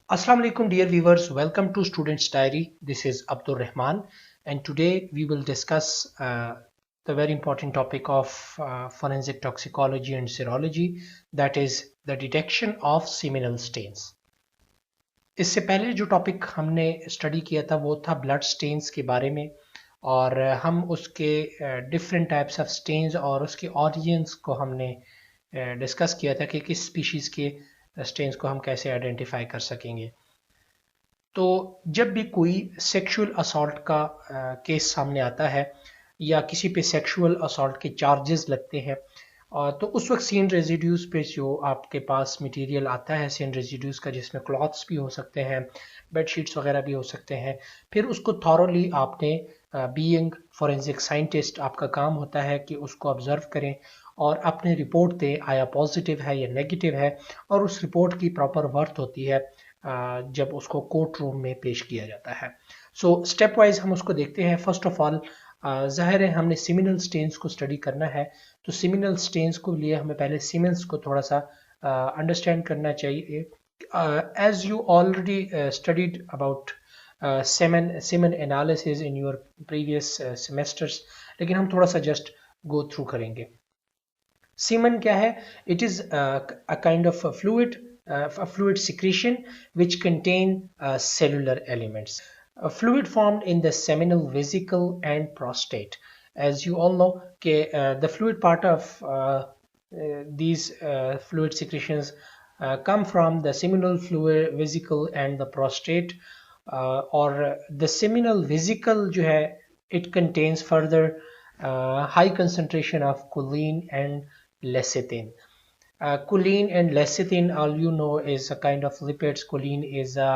Assalamu alaikum dear viewers, welcome to Students Diary. This is Abdul Rahman and today we will discuss the very important topic of forensic toxicology and serology, that is the detection of seminal stains. इससे पहले जो topic हमने study किया था वो था blood stains के बारे में और हम उसके डिफरेंट टाइप्स ऑफ स्टेन्स और उसके ऑरिजिन्स को हमने डिस्कस किया था कि किस स्पीशीज़ के स्टेन्स को हम कैसे आइडेंटिफाई कर सकेंगे। तो जब भी कोई सेक्सुअल असॉल्ट का केस सामने आता है या किसी पे सेक्सुअल असॉल्ट के चार्जेस लगते हैं तो उस वक्त सीन रेजिड्यूज पे जो आपके पास मटेरियल आता है सीन रेजिड्यूज का, जिसमें क्लॉथ्स भी हो सकते हैं, बेडशीट्स वगैरह भी हो सकते हैं, फिर उसको थॉरोली आपने बीइंग फॉरेंसिक साइंटिस्ट आपका काम होता है कि उसको ऑब्जर्व करें और अपनी रिपोर्ट दें आया पॉजिटिव है या नेगेटिव है, और उस रिपोर्ट की प्रॉपर वर्थ होती है जब उसको कोर्ट रूम में पेश किया जाता है। सो स्टेप वाइज हम उसको देखते हैं। फर्स्ट ऑफ ऑल ज़ाहिर है हमने सिमिनल स्टेन्स को स्टडी करना है, तो सिमिनल स्टेन्स को लिए हमें पहले सीमेंस को थोड़ा सा अंडरस्टैंड करना चाहिए। As you already studied about semen analysis in your previous semesters, लेकिन हम थोड़ा सा जस्ट गो थ्रू करेंगे। सीमन क्या है? It is a kind of a fluid secretion which contain cellular elements, a fluid formed in the seminal vesicle and prostate. As you all know, the fluid part of these fluid secretions come from the seminal fluid vesicle and the prostate, or the seminal vesicle जो है it contains further high concentration of choline and lecithin. Choline and lecithin, all you know, is a kind of lipids. Choline is a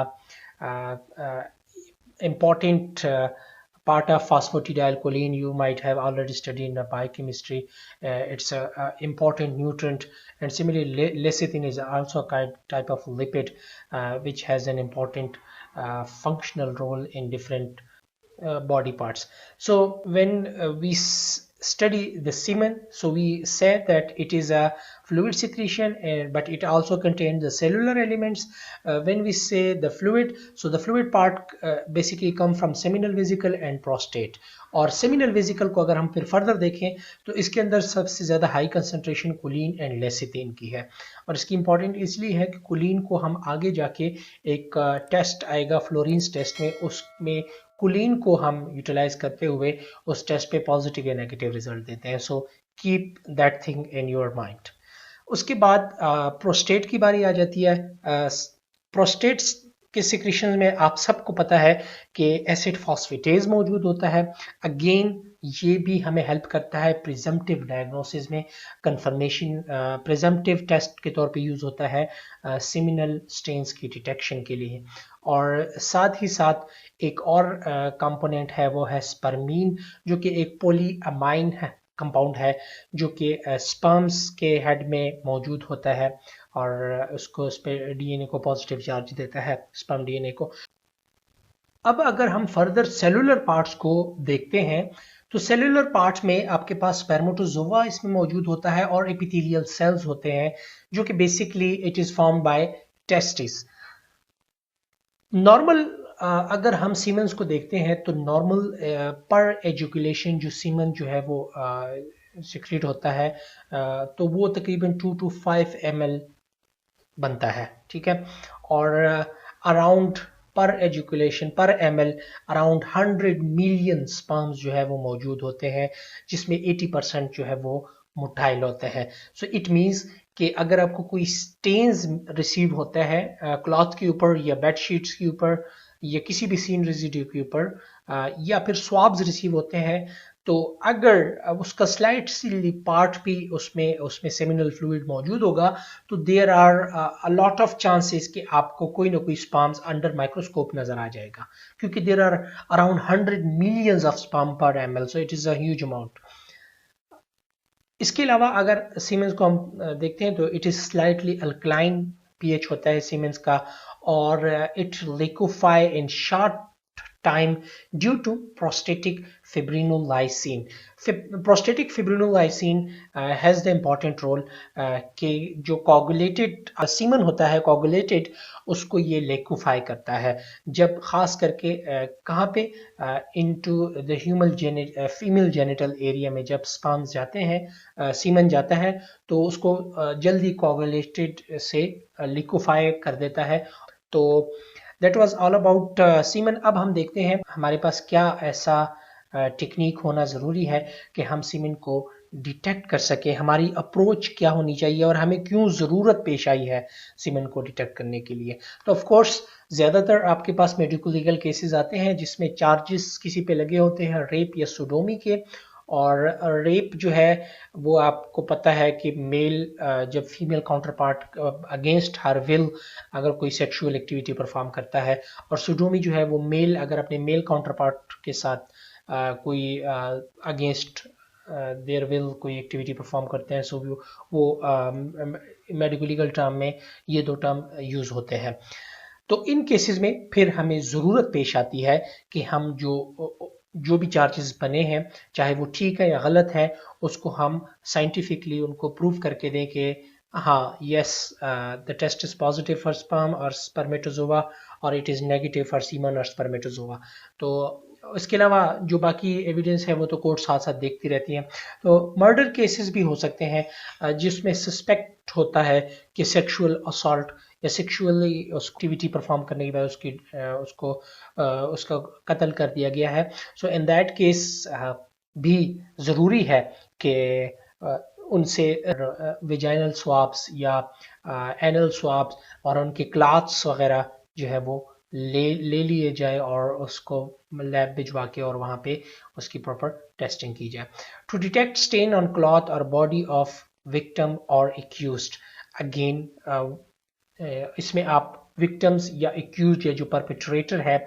important part of phosphatidylcholine. You might have already studied in biochemistry. It's a important nutrient, and similarly lecithin is also a type of lipid which has an important functional role in different body parts. So when we study the semen, so we say that it is a fluid secretion, but it also contains the cellular elements. When we say the fluid, so the fluid part basically come from seminal vesicle and prostate. और seminal vesicle को अगर हम फिर further देखें तो इसके अंदर सबसे ज़्यादा high concentration Colin and lecithin की है, और इसकी इंपॉर्टेंट इसलिए है कि कोलिन को हम आगे जाके एक टेस्ट आएगा फ्लोरीन्स टेस्ट में, उसमें कोलिन को हम यूटिलाइज करते हुए उस टेस्ट पे पॉजिटिव या नेगेटिव रिजल्ट देते हैं। So keep that thing in your mind. उसके बाद प्रोस्टेट की बारी आ जाती है। प्रोस्टेट के सिक्रीशन में आप सबको पता है कि एसिड फॉस्फेटेज मौजूद होता है। अगेन ये भी हमें हेल्प करता है प्रिजम्पटिव डायग्नोसिस में, कंफर्मेशन प्रिजम्पटिव टेस्ट के तौर पे यूज़ होता है सेमिनल स्टेन्स की डिटेक्शन के लिए। और साथ ही साथ एक और कंपोनेंट है, वो है स्पर्मीन, जो कि एक पॉलीअमाइन है कंपाउंड है, जो कि स्पर्म्स के हेड में मौजूद होता है और उसको उस पर डीएनए को पॉजिटिव चार्ज देता है, स्पर्म डीएनए को। अब अगर हम फर्दर सेलुलर पार्ट्स को देखते हैं तो सेलुलर पार्ट्स में आपके पास स्पर्मेटोजोआ इसमें मौजूद होता है और एपिथेलियल सेल्स होते हैं, जो कि basically it is formed by testis. Normal अगर हम सीमेंस को देखते हैं तो नॉर्मल पर एजुकुलेशन जो सीमन जो है वो सिक्रीट होता है तो वो तकरीबन 2 to 5 ml बनता है, ठीक है। और अराउंड पर एजुकुलेशन पर ml अराउंड 100 मिलियन स्पर्म्स जो है वो मौजूद होते हैं, जिसमें 80% जो है वो मोटाइल होते हैं। सो इट मीन्स कि अगर आपको कोई स्टेन्स रिसीव होता है क्लॉथ के ऊपर या बेडशीट्स के ऊपर या किसी भी सीन रेजिड्यू के ऊपर या फिर स्वाब्स रिसीव होते हैं, तो अगर उसका स्लाइटली पार्ट भी उसमें सेमिनल फ्लूइड मौजूद होगा तो there are a lot of chances कि आपको कोई ना कोई स्पर्म्स अंडर माइक्रोस्कोप नजर आ जाएगा, क्योंकि there are around 100 millions of sperm per ml, so it is a huge amount. इसके अलावा अगर सीमेंस को हम देखते हैं तो it is slightly alkaline pH होता है सीमेंस का, और it liquefy in short time due to prostatic fibrinolysin. Prostatic fibrinolysin has the important role कि जो coagulated semen होता है coagulated, उसको ये liquefy करता है जब खास करके कहाँ पे into the female genital area में जब sperms जाते हैं, semen जाता है तो उसको जल्दी coagulated से liquefy कर देता है. तो that was all about semen. अब हम देखते हैं हमारे पास क्या ऐसा टेक्निक होना ज़रूरी है कि हम सीमन को डिटेक्ट कर सके, हमारी अप्रोच क्या होनी चाहिए और हमें क्यों ज़रूरत पेश आई है सीमन को डिटेक्ट करने के लिए. तो ऑफ कोर्स ज़्यादातर आपके पास मेडिको लीगल केसेस आते हैं जिसमें चार्जेस किसी पे लगे होते हैं रेप या सोडोमी के. और रेप जो है वो आपको पता है कि मेल जब female counter part against her will अगर कोई सेक्सुअल एक्टिविटी परफॉर्म करता है, और सोडोमी जो है वो मेल अगर अपने मेल काउंटर पार्ट के साथ कोई अगेंस्ट देयर विल कोई एक्टिविटी परफॉर्म करते हैं. सो वो मेडिको लीगल टर्म में ये दो टर्म यूज़ होते हैं. तो इन केसेस में फिर हमें ज़रूरत पेश आती है कि हम जो भी चार्जेस बने हैं चाहे वो ठीक है या गलत है, उसको हम साइंटिफिकली उनको प्रूव करके दें कि हाँ yes the test is positive for sperm और स्पर्मेटोजोआ और it is negative for semen और स्पर्मेटोजोआ. तो इसके अलावा जो बाकी एविडेंस है वो तो कोर्ट साथ साथ देखती रहती हैं. तो मर्डर केसेस भी हो सकते हैं जिसमें सस्पेक्ट होता है कि सेक्सुअल असॉल्ट या सेक्सुअली एक्टिविटी परफॉर्म करने के बाद उसका कत्ल कर दिया गया है. सो इन दैट केस भी ज़रूरी है कि उनसे विजाइनल स्वाब्स या एनल स्वाब्स और उनके क्लॉथ्स वगैरह जो है वो ले लिए जाए और उसको लैब भिजवा के और वहाँ पे उसकी प्रॉपर टेस्टिंग की जाए. To detect stain on cloth और बॉडी ऑफ विक्टिम और एक्यूज्ड, अगेन इसमें आप विक्टिम्स या एक्यूज या जो परपेट्रेटर है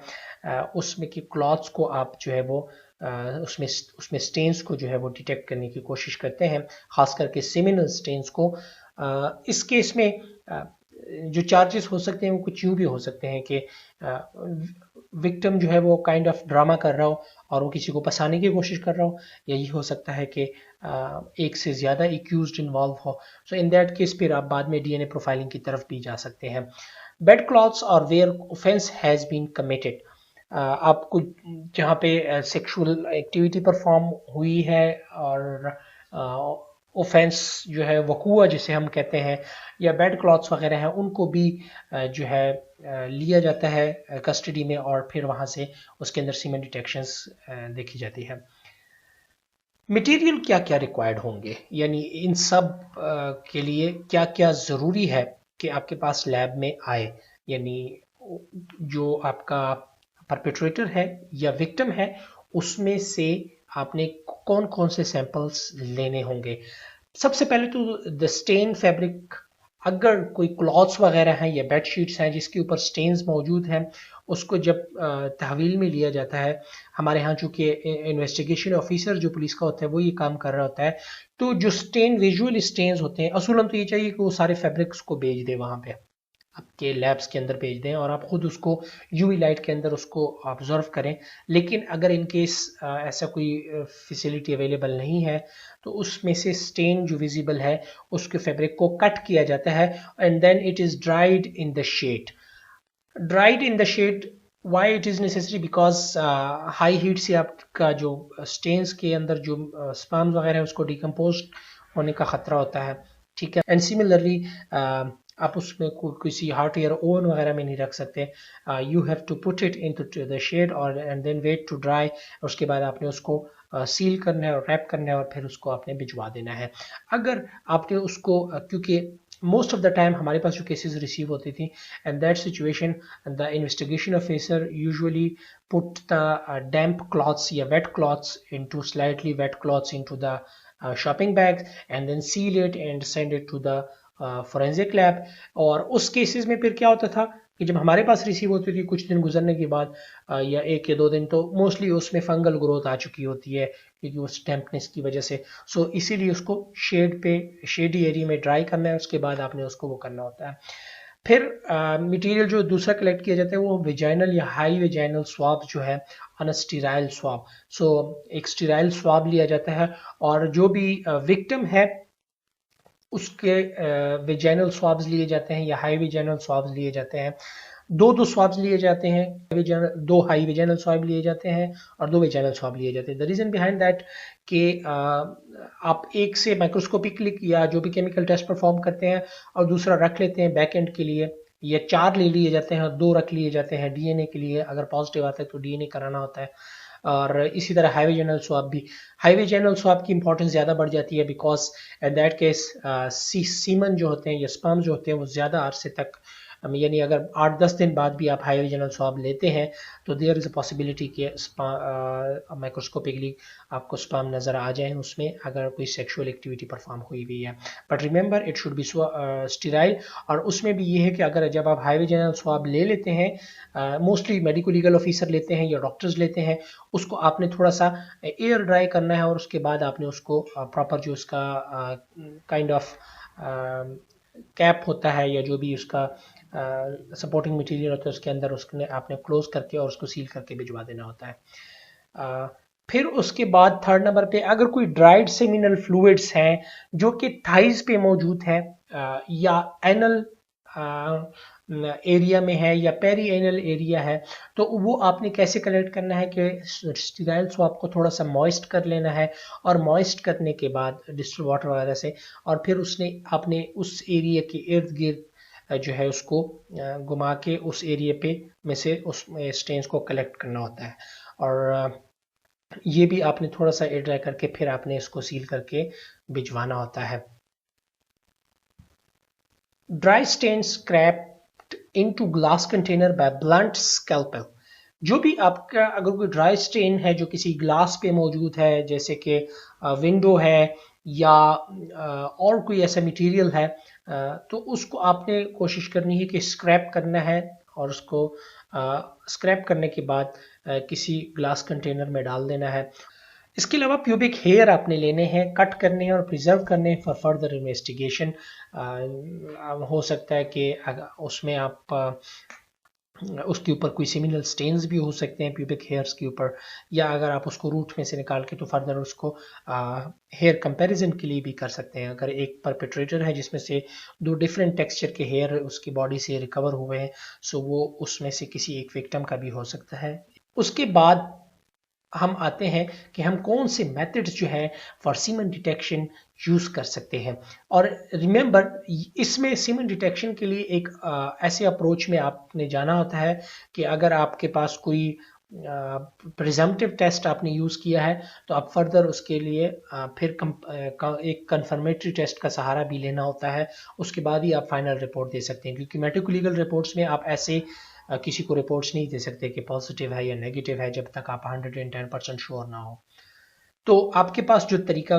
उसमें की क्लॉथ्स को आप जो है वो उसमें स्टेन्स को जो है वो डिटेक्ट करने की कोशिश करते हैं, खास करके सेमिनल स्टेन्स को. इस केस में जो चार्जेस हो सकते हैं वो कुछ यूँ भी हो सकते हैं कि विक्टिम जो है वो काइंड ऑफ ड्रामा कर रहा हो और वो किसी को फंसाने की कोशिश कर रहा हो, या ये हो सकता है कि एक से ज़्यादा एक्यूज्ड इन्वॉल्व हो. सो इन दैट केस फिर आप बाद में डीएनए प्रोफाइलिंग की तरफ भी जा सकते हैं. बेड क्लॉथ्स और where offence has been committed, आपको जहाँ पे सेक्सुअल एक्टिविटी परफॉर्म हुई है और ऑफेंस जो है वकूआ जिसे हम कहते हैं या बेड क्लॉथ्स वगैरह हैं उनको भी जो है लिया जाता है कस्टडी में और फिर वहाँ से उसके अंदर सीमेन डिटेक्शंस देखी जाती है. मटेरियल क्या क्या रिक्वायर्ड होंगे, यानी इन सब के लिए क्या क्या ज़रूरी है कि आपके पास लैब में आए, यानी जो आपका परपेट्रेटर है या विक्टिम है उसमें से आपने कौन कौन से सैंपल्स लेने होंगे. सबसे पहले तो द स्टेन फैब्रिक, अगर कोई क्लॉथ्स वगैरह हैं या बेड शीट्स हैं जिसके ऊपर स्टेन्स मौजूद हैं, उसको जब तहवील में लिया जाता है, हमारे यहाँ चूँकि इन्वेस्टिगेशन ऑफिसर जो पुलिस का होता है वो ये काम कर रहा होता है, तो जो स्टेन विजुअल स्टेन्स होते हैं असूलन तो ये चाहिए कि वो सारे फैब्रिक्स को भेज दे वहाँ पे आपके लैब्स के अंदर भेज दें और आप खुद उसको यूवी लाइट के अंदर उसको ऑब्जर्व करें. लेकिन अगर इन केस ऐसा कोई फैसिलिटी अवेलेबल नहीं है तो उसमें से स्टेन जो विजिबल है उसके फैब्रिक को कट किया जाता है and then it is dried in the shade. Dried in the shade why it is necessary, because high heat से आपका जो स्टेन्स के अंदर जो स्पर्म्स वगैरह है उसको डिकम्पोज होने का खतरा होता है. ठीक है. एंड सिमिलरली आप उसमें किसी हॉट एयर ओवन वगैरह में नहीं रख सकते. You have to put it into the shed और and then wait to dry. उसके बाद आपने उसको सील करना है और रैप करना है और फिर उसको आपने भिजवा देना है. अगर आपने उसको क्योंकि मोस्ट ऑफ द टाइम हमारे पास जो केसेस रिसीव होती थी and that situation the investigation officer usually put the damp clothes या wet clothes into slightly wet clothes into the shopping bag and then seal it and send it to the forensic lab. और उस cases में फिर क्या होता था कि जब हमारे पास रिसीव होती थी कुछ दिन गुजरने के बाद या 1 या 2 दिन, तो मोस्टली उसमें फंगल ग्रोथ आ चुकी होती है क्योंकि उस डैम्पनेस की वजह से. सो इसीलिए उसको शेडी एरिया में ड्राई करना है, उसके बाद आपने उसको वो करना होता है. फिर मटेरियल जो दूसरा कलेक्ट किया जाता है वो वेजाइनल या हाई वेजाइनल स्वाब जो है ऑन स्टीराइल स्वाब। सो एक स्टीराइल स्वाब लिया जाता है और जो भी विक्टिम है उसके वेजाइनल स्वाब्स लिए जाते हैं या हाई वेजाइनल स्वाब्स लिए जाते हैं। दो स्वाब्स लिए जाते हैं, दो हाई वेजाइनल स्वाब लिए जाते हैं और दो वेजाइनल स्वाब लिए जाते हैं। द रीजन बिहाइंड दैट कि आप एक से माइक्रोस्कोपिकली या जो भी केमिकल टेस्ट परफॉर्म करते हैं और दूसरा रख लेते हैं बैक एंड के लिए, या 4 ले लिए जाते हैं और 2 रख लिए जाते हैं डीएनए के लिए। अगर पॉजिटिव आता है तो डीएनए कराना होता है। और इसी तरह हाईवे जनरल स्वाब भी, हाईवे जनरल स्वाब की इंपॉर्टेंस ज़्यादा बढ़ जाती है because in that case semen जो होते हैं या स्पर्म जो होते हैं वो ज़्यादा अरसे तक, यानी अगर 8-10 दिन बाद भी आप हाई रीजनल स्वाब लेते हैं तो देयर इज़ अ पॉसिबिलिटी कि माइक्रोस्कोपिकली आपको स्पर्म नज़र आ जाए उसमें, अगर कोई सेक्सुअल एक्टिविटी परफॉर्म हुई हुई है। But remember it should be sterile. और उसमें भी ये है कि अगर जब आप हाई रीजनल स्वाब ले लेते हैं, मोस्टली मेडिको लीगल ऑफिसर लेते हैं या डॉक्टर्स लेते हैं, उसको आपने थोड़ा सा एयर ड्राई करना है और उसके बाद आपने उसको प्रॉपर जो उसका काइंड ऑफ कैप होता है या जो भी उसका सपोर्टिंग मटेरियल होता है उसके अंदर उसने आपने क्लोज करके और उसको सील करके भिजवा देना होता है। फिर उसके बाद थर्ड नंबर पे अगर कोई ड्राइड सेमिनल फ्लूइड्स हैं जो कि थाइज पे मौजूद है या एनल एरिया में है या पेरी एनल एरिया है, तो वो आपने कैसे कलेक्ट करना है कि स्टीराइल स्वाब को थोड़ा सा मॉइस्ट कर लेना है और मॉइस्ट करने के बाद डिस्टिल वाटर वगैरह से, और फिर उसने आपने उस एरिया के इर्द गिर्द जो है उसको घुमा के उस एरिया पे में से उस स्टेन्स को कलेक्ट करना होता है। और ये भी आपने थोड़ा सा एयर ड्राई करके फिर आपने इसको सील करके भिजवाना होता है। Dry stain scraped into glass container by blunt scalpel. जो भी आपका अगर कोई ड्राई स्टेन है जो किसी ग्लास पे मौजूद है, जैसे कि विंडो है या और कोई ऐसा मटेरियल है, तो उसको आपने कोशिश करनी है कि स्क्रैप करना है और उसको स्क्रैप करने के बाद किसी ग्लास कंटेनर में डाल देना है। इसके अलावा प्यूबिक हेयर आपने लेने हैं, कट करने हैं और प्रिजर्व करने हैं फॉर फर्दर इन्वेस्टिगेशन। हो सकता है कि उसमें आप उसके ऊपर कोई सिमिनल स्टेन्स भी हो सकते हैं प्यूबिक हेयर्स के ऊपर, या अगर आप उसको रूट में से निकाल के तो फर्दर उसको हेयर कंपैरिजन के लिए भी कर सकते हैं। अगर एक परपेट्रेटर है जिसमें से 2 डिफरेंट टेक्सचर के हेयर उसकी बॉडी से रिकवर हुए हैं, सो वो उसमें से किसी एक विक्टिम का भी हो सकता है। उसके बाद हम आते हैं कि हम कौन से मेथड्स जो है फॉर सीमन डिटेक्शन यूज कर सकते हैं। और रिमेंबर इसमें सीमन डिटेक्शन के लिए एक ऐसे अप्रोच में आपने जाना होता है कि अगर आपके पास कोई प्रिजम्पटिव टेस्ट आपने यूज किया है तो आप फर्दर उसके लिए फिर एक कंफर्मेटरी टेस्ट का सहारा भी लेना होता है। उसके बाद ही आप फाइनल रिपोर्ट दे सकते हैं, क्योंकि मेडिको लीगल रिपोर्ट्स में आप ऐसे किसी को रिपोर्ट्स नहीं दे सकते कि पॉजिटिव है या नेगेटिव है जब तक आप 110% श्योर ना हो। तो आपके पास जो तरीका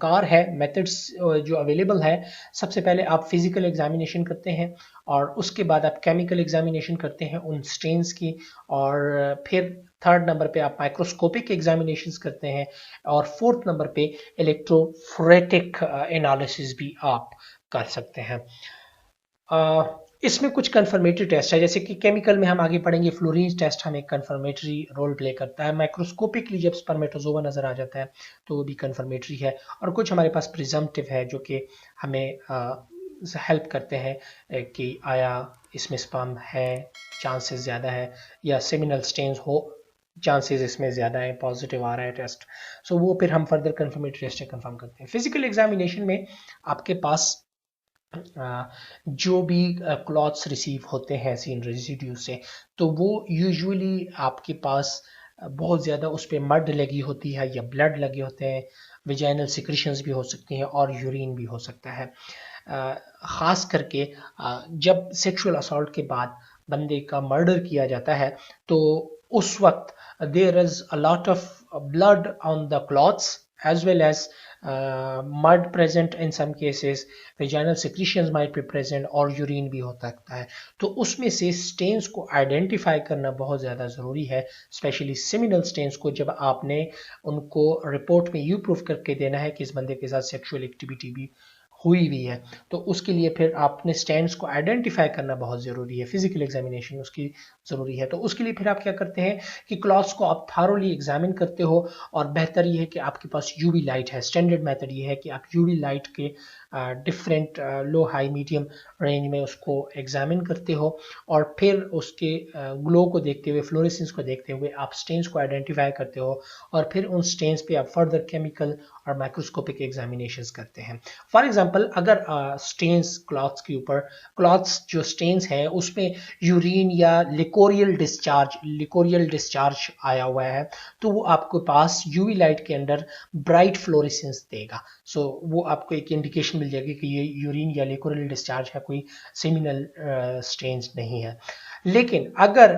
कार है, मेथड्स जो अवेलेबल है, सबसे पहले आप फिजिकल एग्जामिनेशन करते हैं और उसके बाद आप केमिकल एग्जामिनेशन करते हैं उन स्टेन्स की, और फिर थर्ड नंबर पे आप माइक्रोस्कोपिक एग्जामिनेशंस करते हैं, और फोर्थ नंबर पे इलेक्ट्रोफोरेटिक एनालिसिस भी आप कर सकते हैं। इसमें कुछ कंफर्मेटरी टेस्ट है, जैसे कि केमिकल में हम आगे पढ़ेंगे फ्लोरीन टेस्ट हमें कंफर्मेटरी रोल प्ले करता है। माइक्रोस्कोपिकली जब स्पर्मेटोजोआ नजर आ जाता है तो वो भी कंफर्मेटरी है। और कुछ हमारे पास प्रिजम्पटिव है जो कि हमें हेल्प करते हैं कि आया इसमें स्पर्म है, चांसेस ज़्यादा है, या सेमिनल स्टेन्स हो, चांसेस इसमें ज़्यादा है, पॉजिटिव आ रहा है टेस्ट, सो वो फिर हम फर्दर कंफर्मेटरी टेस्ट कंफर्म करते हैं। फिजिकल एग्जामिनेशन में आपके पास जो भी क्लॉथ्स रिसीव होते हैं सीन रेजिड्यू से, तो वो यूजुअली आपके पास बहुत ज़्यादा उस पर मड लगी होती है या ब्लड लगे होते हैं, विजाइनल सिक्रीशंस भी हो सकती हैं और यूरिन भी हो सकता है। ख़ास करके जब सेक्सुअल असॉल्ट के बाद बंदे का मर्डर किया जाता है तो उस वक्त there is a lot of blood on the clothes as well as mud present in some cases, vaginal secretions might be present और यूरिन भी हो सकता है। तो उसमें से स्टेन्स को आइडेंटिफाई करना बहुत ज़्यादा ज़रूरी है, स्पेशली सेमिनल स्टेन्स को, जब आपने उनको रिपोर्ट में यू प्रूफ करके देना है कि इस बंदे के साथ सेक्सुअल एक्टिविटी भी हुई भी है, तो उसके लिए फिर आपने स्टेन्स को आइडेंटिफाई करना बहुत ज़रूरी है, फिजिकल एग्जामिनेशन उसकी ज़रूरी है। तो उसके लिए फिर आप क्या करते हैं कि क्लॉथ्स को आप थारोली एग्जामिन करते हो, और बेहतर ये है कि आपके पास यूवी लाइट है। स्टैंडर्ड मेथड ये है कि आप यूवी लाइट के डिफरेंट लो हाई मीडियम रेंज में उसको एग्जामिन करते हो, और फिर उसके ग्लो को देखते हुए, फ्लोरेसेंस को देखते हुए आप स्टेन्स को आइडेंटिफाई करते हो, और फिर उन स्टेन्स पे आप फर्दर केमिकल और माइक्रोस्कोपिक एग्जामिनेशंस करते हैं। फॉर एग्जांपल, अगर स्टेन्स क्लॉथ्स के ऊपर, क्लॉथ्स जो स्टेन्स है उसमें यूरिन या लिकोरियल डिस्चार्ज आया हुआ है, तो वो आपके पास यूवी लाइट के अंदर ब्राइट फ्लोरेसेंस देगा। सो वो आपको एक इंडिकेशन मिल जाएगी कि ये यूरिन या लिकोरियल डिस्चार्ज है, कोई सेमिनल स्टेन्स नहीं है। लेकिन अगर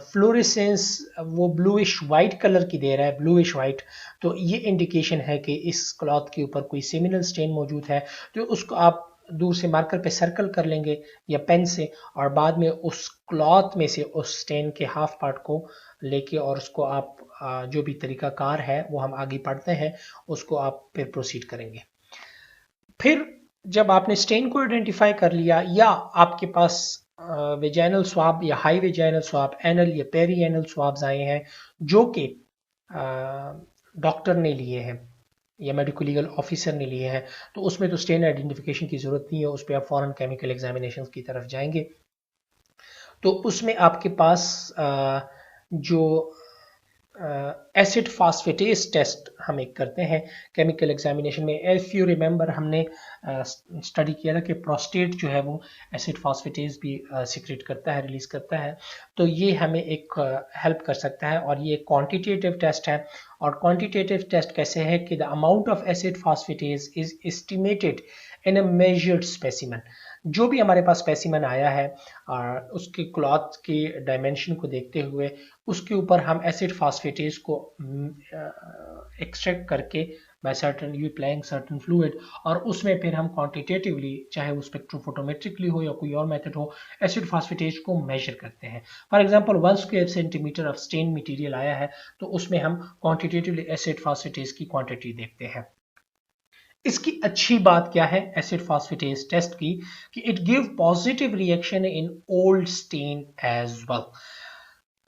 फ्लोरेसेंस वो ब्लूइश वाइट कलर की दे रहा है, ब्लूइश वाइट, तो ये इंडिकेशन है कि इस क्लॉथ के ऊपर कोई सेमिनल स्टेन मौजूद है। तो उसको आप दूर से मार्कर पे सर्कल कर लेंगे या पेन से, और बाद में उस क्लॉथ में से उस स्टेन के हाफ पार्ट को लेके, और उसको आप जो भी तरीकाकार है वो हम आगे पढ़ते हैं, उसको आप फिर प्रोसीड करेंगे। फिर जब आपने स्टेन को आइडेंटिफाई कर लिया, या आपके पास वेजाइनल स्वाब या हाई वेजाइनल स्वाब, एनल या पेरी एनल स्वाब्स आए हैं जो कि डॉक्टर ने लिए हैं या मेडिकल लीगल ऑफिसर ने लिए हैं, तो उसमें तो स्टेन आइडेंटिफिकेशन की जरूरत नहीं है, उस पर आप फॉरन केमिकल एग्जामिनेशन की तरफ जाएंगे। तो उसमें आपके पास जो एसिड फास्फेटेज टेस्ट हम एक करते हैं केमिकल एग्जामिनेशन में। इफ यू रिमेंबर, हमने स्टडी किया था कि प्रोस्टेट जो है वो एसिड फास्फेटेज भी सीक्रेट करता है, रिलीज करता है। तो ये हमें एक हेल्प कर सकता है, और ये एक क्वांटिटेटिव टेस्ट है। और क्वांटिटेटिव टेस्ट कैसे है कि the amount of acid phosphatase is estimated in a measured specimen. जो भी हमारे पास स्पेसिमेन आया है, उसके क्लॉथ के डायमेंशन को देखते हुए उसके ऊपर हम एसिड फास्फेटेज को एक्सट्रैक्ट करके by certain you applying certain fluid, और उसमें फिर हम क्वांटिटेटिवली, चाहे वो स्पेक्ट्रोफोटोमेट्रिकली हो या कोई और मेथड हो, एसिड फास्फेटेज को मेजर करते हैं। For example 1 square centimetre of stain material आया है, तो उसमें हम क्वांटिटेटिवली एसिड फास्फेटेज की क्वांटिटी देखते हैं। इसकी अच्छी बात क्या है एसिड फास्फेटेज टेस्ट की, कि it give positive reaction in old stain as well.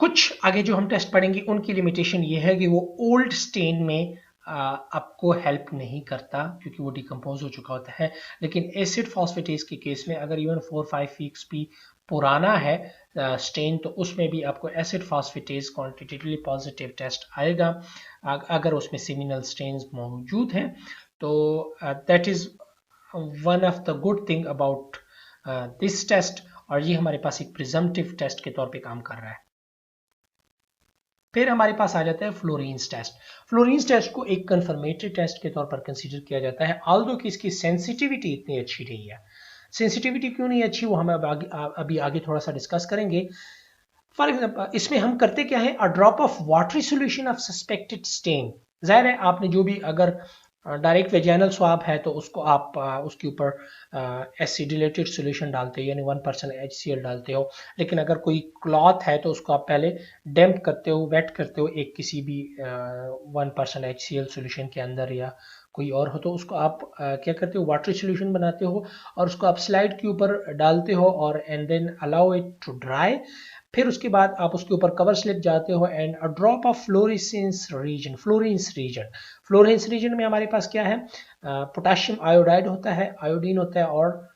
कुछ आगे जो हम टेस्ट पढ़ेंगे उनकी लिमिटेशन ये है कि वो ओल्ड स्टेन में आपको हेल्प नहीं करता, क्योंकि वो डिकम्पोज हो चुका होता है। लेकिन एसिड फास्फेटेज के केस में अगर इवन 4-5 वीक्स भी पुराना है स्टेन, तो उसमें भी आपको acid phosphatase quantitatively positive test आएगा अगर उसमें सेमिनल स्टेन्स मौजूद हैं। तो that is one of the good thing about this test, और ये हमारे पास एक प्रिजम्पटिव टेस्ट के तौर पे काम कर रहा है। फिर हमारे पास आ जाता है फ्लोरीन्स टेस्ट। फ्लोरीन्स टेस्ट को एक कंफर्मेटरी टेस्ट के तौर पर कंसीडर किया जाता है, ऑल्दो कि इसकी सेंसिटिविटी इतनी अच्छी नहीं है। सेंसिटिविटी क्यों नहीं अच्छी, वो हम अभी आगे थोड़ा सा डिस्कस करेंगे। फॉर एग्जाम्पल, इसमें हम करते क्या है, a drop of watery solution of suspected stain. जाहिर है आपने जो भी, अगर डायरेक्ट वेजाइनल स्वाब है तो उसको आप उसके ऊपर एसिडिलेटेड सॉल्यूशन डालते हो, यानी 1% HCl डालते हो। लेकिन अगर कोई क्लॉथ है तो उसको आप पहले डैम्प करते हो, वेट करते हो एक किसी भी 1% HCl सॉल्यूशन के अंदर, या कोई और हो तो उसको आप क्या करते हो, वाटरी सॉल्यूशन बनाते हो और उसको आप स्लाइड के ऊपर डालते हो, और and then allow it to dry. फिर उसके बाद आप उसके ऊपर कवर स्लिप जाते हो, and a drop of Florence reagent में हमारे पास क्या है, पोटेशियम आयोडाइड होता है, आयोडीन होता है, और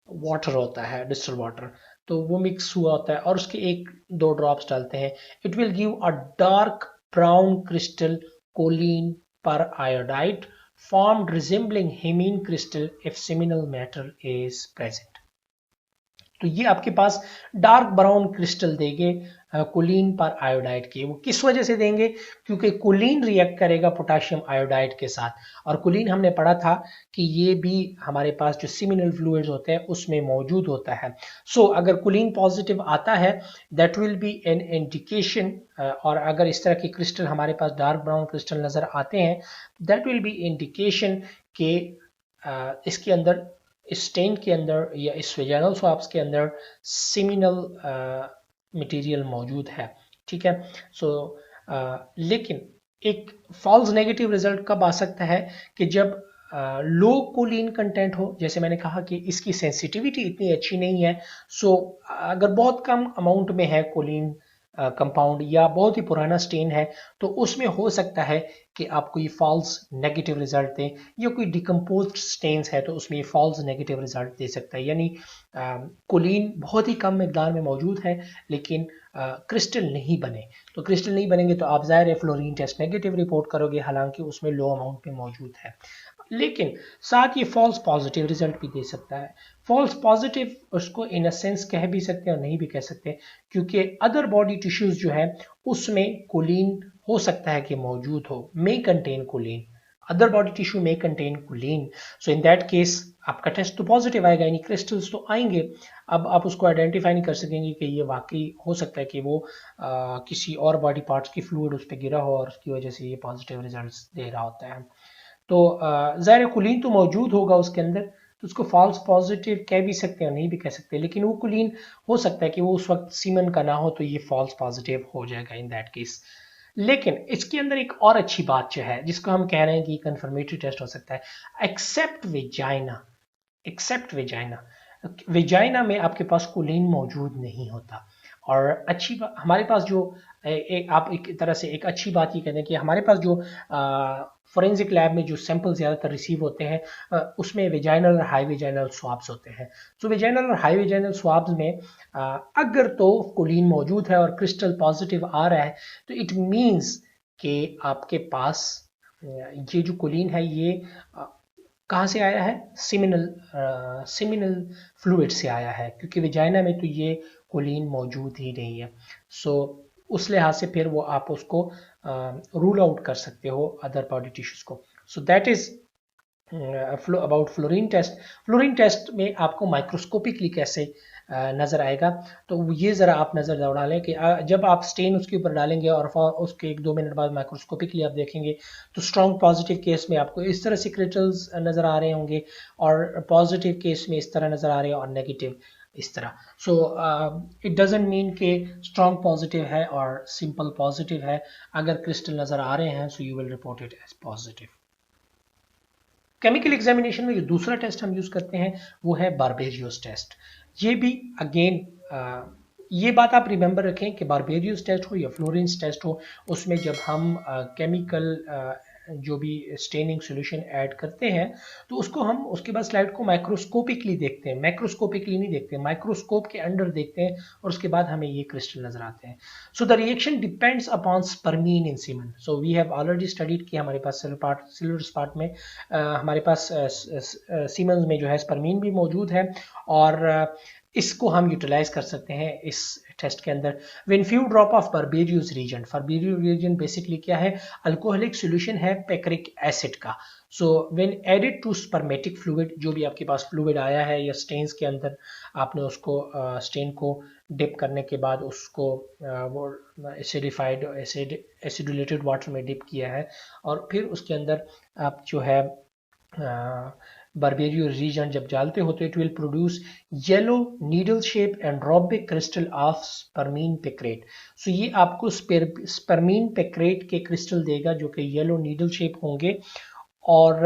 वाटर होता है, डिस्टिल वाटर। तो वो मिक्स हुआ होता है, और उसके 1-2 ड्रॉप्स डालते हैं। It will give a dark brown crystal choline per iodide formed resembling hemine crystal if seminal matter is present। तो ये आपके पास डार्क ब्राउन क्रिस्टल देंगे कोलिन पर आयोडाइड के। वो किस वजह से देंगे, क्योंकि कोलिन रिएक्ट करेगा पोटेशियम आयोडाइड के साथ, और कोलिन हमने पढ़ा था कि ये भी हमारे पास जो सेमिनल फ्लूइड्स होते हैं उसमें मौजूद होता है। सो अगर कोलिन पॉजिटिव आता है that will be an indication, और अगर इस तरह के क्रिस्टल हमारे पास डार्क ब्राउन क्रिस्टल नजर आते हैं, दैट विल बी इंडिकेशन के इसके अंदर, इस स्टेन के अंदर या इस वेजाइनल स्वाब्स के अंदर सेमिनल मटेरियल मौजूद है। ठीक है। लेकिन एक फॉल्स नेगेटिव रिजल्ट कब आ सकता है कि जब लो कोलिन कंटेंट हो, जैसे मैंने कहा कि इसकी सेंसिटिविटी इतनी अच्छी नहीं है, सो अगर बहुत कम अमाउंट में है कोलिन कंपाउंड या बहुत ही पुराना स्टेन है, तो उसमें हो सकता है कि आपको ये फॉल्स नेगेटिव रिजल्ट दे, या कोई डिकम्पोज्ड स्टेन्स है तो उसमें ये फॉल्स नेगेटिव रिजल्ट दे सकता है। यानी कोलिन बहुत ही कम मिकदार में मौजूद है लेकिन क्रिस्टल नहीं बने, तो क्रिस्टल नहीं बनेंगे तो आप ज़ाहिर है फ्लोरीन टेस्ट नेगेटिव रिपोर्ट करोगे, हालांकि उसमें लो अमाउंट में मौजूद है। लेकिन साथ ये फॉल्स पॉजिटिव रिजल्ट भी दे सकता है। फॉल्स पॉजिटिव उसको इन अ सेंस कह भी सकते हैं और नहीं भी कह सकते, क्योंकि अदर बॉडी टिश्यूज जो है उसमें कोलिन हो सकता है कि मौजूद हो, may contain choline, other body tissue में contain choline. So in that case आपका टेस्ट तो पॉजिटिव आएगा, यानी क्रिस्टल्स तो आएंगे। अब आप उसको आइडेंटिफाई नहीं कर सकेंगे कि ये वाकई हो सकता है कि वो किसी और बॉडी पार्ट्स की फ्लूइड उस पर गिरा हो और उसकी वजह से ये पॉजिटिव रिजल्ट्स दे रहा होता है। तो ज़ाहिर कुलीन तो मौजूद होगा उसके अंदर, तो उसको फॉल्स पॉजिटिव कह भी सकते हैं और नहीं भी कह सकते, लेकिन वो कुलीन हो सकता है कि वो उस वक्त सीमन का ना हो, तो ये फॉल्स पॉजिटिव हो जाएगा इन दैट केस। लेकिन इसके अंदर एक और अच्छी बात जो है जिसको हम कह रहे हैं कि कंफर्मेटरी टेस्ट हो सकता है, except vagina. Except vagina, vagina में आपके पास कुलीन मौजूद नहीं होता। और अच्छी बात हमारे पास जो आप एक तरह से एक अच्छी बात ये कहते हैं कि हमारे पास जो फोरेंसिक लैब में जो सैंपल ज़्यादातर रिसीव होते हैं उसमें वेजाइनल और हाई वेजाइनल स्वाब्स होते हैं। तो वेजाइनल और हाई वेजाइनल स्वाब्स में अगर तो कोलिन मौजूद है और क्रिस्टल पॉजिटिव आ रहा है, तो इट मीन्स कि आपके पास ये जो कोलिन है ये कहाँ से आया है, सिमिनल फ्लूइड से आया है, क्योंकि वेजाइना में तो ये कोलिन मौजूद ही नहीं है। सो उस लिहाज से फिर वो आप उसको रूल आउट कर सकते हो अदर बॉडी टिश्यूज को। So that is about Florence test. Florence test में आपको माइक्रोस्कोपिकली कैसे नज़र आएगा, तो ये ज़रा आप नज़र दौड़ा लें कि जब आप स्टेन उसके ऊपर डालेंगे और उसके 1-2 मिनट बाद माइक्रोस्कोपिकली आप देखेंगे तो स्ट्रॉन्ग पॉजिटिव केस में आपको इस तरह से क्रिस्टल्स नज़र आ रहे होंगे, और पॉजिटिव केस में इस तरह नज़र आ रहे हैं, और नेगेटिव इस तरह। सो इट डजेंट मीन कि स्ट्रॉन्ग पॉजिटिव है और सिंपल पॉजिटिव है। अगर क्रिस्टल नज़र आ रहे हैं so you will report it as positive. Chemical examination में जो दूसरा टेस्ट हम यूज करते हैं वो है बारबेरियोस टेस्ट। ये भी अगेन ये बात आप रिमेंबर रखें कि बारबेरियोस टेस्ट हो या फ्लोरेंस टेस्ट हो, उसमें जब हम केमिकल जो भी स्टेनिंग सॉल्यूशन ऐड करते हैं तो उसको हम उसके बाद स्लाइड को माइक्रोस्कोपिकली देखते हैं, मैक्रोस्कोपिकली नहीं देखते, माइक्रोस्कोप के अंडर देखते हैं और उसके बाद हमें ये क्रिस्टल नजर आते हैं। So the reaction depends upon spermine in semen. So we have already studied कि हमारे पास सिल्वर स्पॉट में हमारे पास सीमन में जो है स्पर्मीन भी मौजूद है, और इसको हम यूटिलाइज कर सकते हैं इस टेस्ट के अंदर। When few drop of Barberio's reagent, Barberio's reagent basically क्या है, अल्कोहलिक सॉल्यूशन है पेक्रिक एसिड का। So when added to spermatic fluid, जो भी आपके पास फ्लूइड आया है या स्टेन्स के अंदर आपने उसको स्टेन को डिप करने के बाद उसको वो एसिडिफाइड एसिडुलेटेड वाटर में डिप किया है, और फिर उसके अंदर आप जो है बारबेरियो रीजन जब डालते हो तो it will produce yellow needle shape and rhombic crystal of spermine picrate. सो ये आपको स्पर्मीन पेक्रेट के क्रिस्टल देगा जो कि येलो नीडल शेप होंगे, और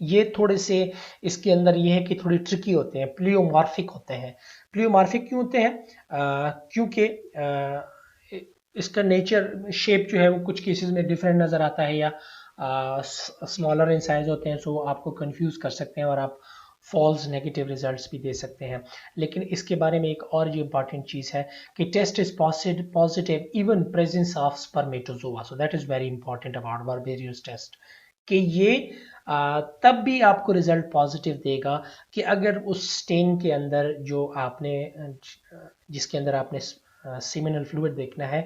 ये थोड़े से इसके अंदर ये है कि थोड़े ट्रिकी होते हैं, प्लियोमॉर्फिक होते हैं। प्लियोमॉर्फिक क्यों होते हैं, क्योंकि इसका नेचर शेप जो है वो कुछ केसेस में डिफरेंट नज़र आता है या स्मॉलर इन साइज होते हैं, सो आपको कंफ्यूज कर सकते हैं और आप फॉल्स नेगेटिव रिजल्ट्स भी दे सकते हैं। लेकिन इसके बारे में एक और जो इंपॉर्टेंट चीज़ है कि test is positive even presence of spermatozoa. So that is very important about Barberio's test, कि ये तब भी आपको रिजल्ट पॉजिटिव देगा कि अगर उस स्टेन के अंदर जो आपने जिसके अंदर आपने सीमिनल फ्लूइड देखना है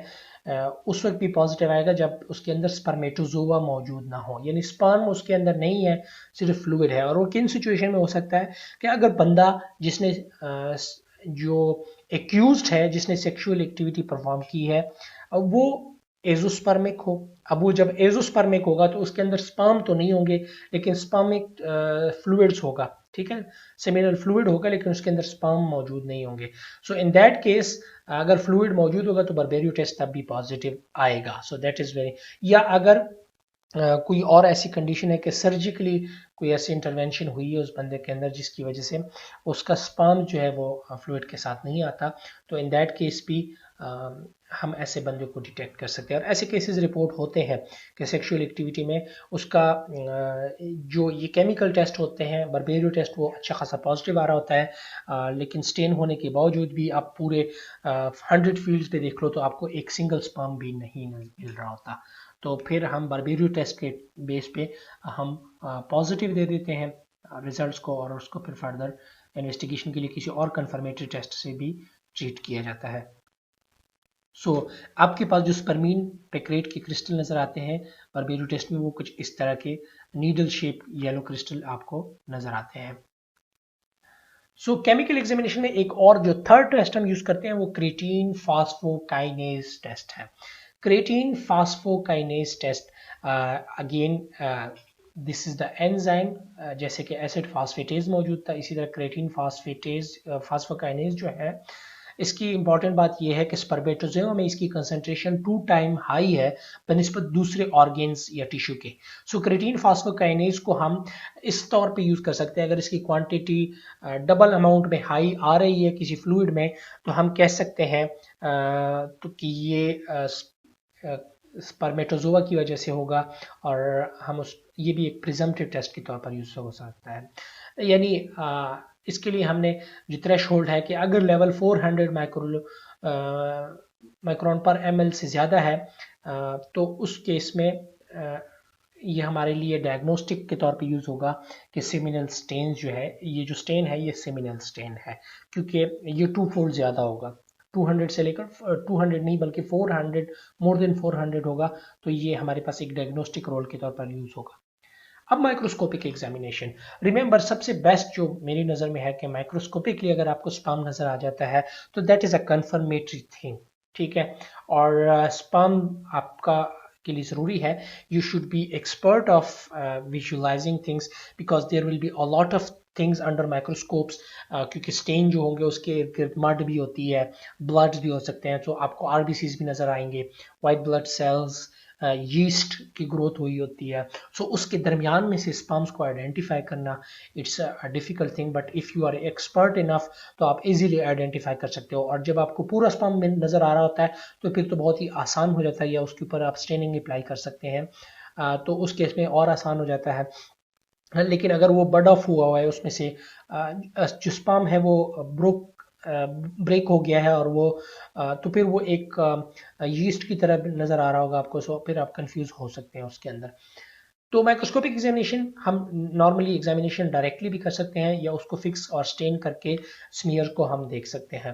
उस वक्त भी पॉजिटिव आएगा जब उसके अंदर स्पर्मेटोजोआ मौजूद ना हो, यानी स्पर्म उसके अंदर नहीं है, सिर्फ फ्लूइड है। और वो किन सिचुएशन में हो सकता है कि अगर बंदा जिसने जो एक्यूज्ड है जिसने सेक्सुअल एक्टिविटी परफॉर्म की है वो एजोस्पर्मिक हो। अब वो जब एजोस्पर्मिक होगा तो उसके अंदर स्पर्म तो नहीं होंगे लेकिन स्पर्मिक फ्लूइड्स होगा, ठीक है, सेमिनल फ्लूइड होगा लेकिन उसके अंदर स्पर्म मौजूद नहीं होंगे। सो इन दैट केस अगर फ्लूइड मौजूद होगा तो बारबेरियो टेस्ट तब भी पॉजिटिव आएगा। सो दैट इज वेरी, या अगर कोई और ऐसी कंडीशन है कि सर्जिकली कोई ऐसी इंटरवेंशन हुई है उस बंदे के अंदर जिसकी वजह से उसका स्पर्म जो है वो फ्लूइड के साथ नहीं आता, तो इन दैट केस भी हम ऐसे बंदे को डिटेक्ट कर सकते हैं। और ऐसे केसेस रिपोर्ट होते हैं कि सेक्सुअल एक्टिविटी में उसका जो ये केमिकल टेस्ट होते हैं, बर्बेरियो टेस्ट, वो अच्छा खासा पॉजिटिव आ रहा होता है, लेकिन स्टेन होने के बावजूद भी आप पूरे 100 फील्ड्स पे देख लो तो आपको एक सिंगल स्पर्म भी नहीं मिल रहा होता। तो फिर हम बर्बेरियो टेस्ट के बेस पे हम पॉजिटिव दे देते हैं रिजल्ट्स को, और उसको फिर फर्दर इन्वेस्टिगेशन के लिए किसी और कंफर्मेटरी टेस्ट से भी ट्रीट किया जाता है। सो आपके पास जो स्पर्मीन पेक्रेट के क्रिस्टल नजर आते हैं बर्बेरियो टेस्ट में, वो कुछ इस तरह के नीडल शेप येलो क्रिस्टल आपको नजर आते हैं। सो केमिकल एग्जामिनेशन में एक और जो थर्ड टेस्ट हम यूज करते हैं वो क्रिएटिन फास्फोकाइनेज टेस्ट है। Creatine phosphokinase test again this is the enzyme, जैसे कि एसिड फास्फेटेज मौजूद था, इसी तरह क्रिएटिन फास्फोकाइनेज जो है, इसकी इंपॉर्टेंट बात यह है कि स्पर्मेटोजोआ में इसकी कंसंट्रेशन 2 टाइम हाई है बनिस्बत दूसरे ऑर्गेन्स या टिश्यू के। सो क्रिएटिन फास्फोकाइनेज को हम इस तौर पे यूज कर सकते हैं, अगर इसकी क्वांटिटी डबल अमाउंट में हाई आ रही है किसी फ्लूइड में, तो हम कह सकते हैं तो कि ये स्पर्मेटोजोआ की वजह से होगा, और हम उस ये भी एक प्रिजम्पटिव टेस्ट के तौर पर यूज हो सकता है। यानी इसके लिए हमने जो थ्रेशोल्ड है कि अगर लेवल 400 माइक्रोन पर ml से ज़्यादा है, तो उस केस में ये हमारे लिए डायग्नोस्टिक के तौर पे यूज़ होगा कि सेमिनल स्टेन जो है, ये जो स्टेन है ये सेमिनल स्टेन है, क्योंकि ये 2 फोल्ड ज़्यादा होगा, 200 से लेकर 200 नहीं बल्कि 400, मोर देन 400 होगा, तो ये हमारे पास एक डायग्नोस्टिक रोल के तौर पर यूज़ होगा। अब माइक्रोस्कोपिक एग्जामिनेशन, रिमेंबर सबसे बेस्ट जो मेरी नज़र में है कि माइक्रोस्कोपिकली अगर आपको स्पर्म नज़र आ जाता है तो that is a confirmatory thing, ठीक है। और स्पर्म आपका के लिए ज़रूरी है, you should be expert of visualising things because there will be a lot of things under microscopes, क्योंकि स्टेन जो होंगे उसके इर्द गिर्द मड भी होती है, ब्लड्स भी हो सकते हैं, तो आपको आरबीसीज भी नज़र आएंगे, वाइट ब्लड सेल्स, यीस्ट की ग्रोथ हुई होती है। सो उसके दरमियान में से स्पर्म्स को आइडेंटिफाई करना it's a difficult thing, but if you are expert enough तो आप इजीली आइडेंटिफाई कर सकते हो, और जब आपको पूरा स्पर्म में नज़र आ रहा होता है तो फिर तो बहुत ही आसान हो जाता है, या उसके ऊपर आप स्टेनिंग अप्लाई कर सकते हैं, तो उस केस में और आसान हो जाता है। लेकिन अगर वो बर्ड ऑफ हुआ है उसमें से जो स्पर्म है वो ब्रेक हो गया है, और वो तो फिर वो एक यीस्ट की तरह नज़र आ रहा होगा आपको, सो फिर आप कंफ्यूज हो सकते हैं उसके अंदर। तो माइक्रोस्कोपिक एग्जामिनेशन हम नॉर्मली एग्जामिनेशन डायरेक्टली भी कर सकते हैं, या उसको फिक्स और स्टेन करके स्मीयर को हम देख सकते हैं।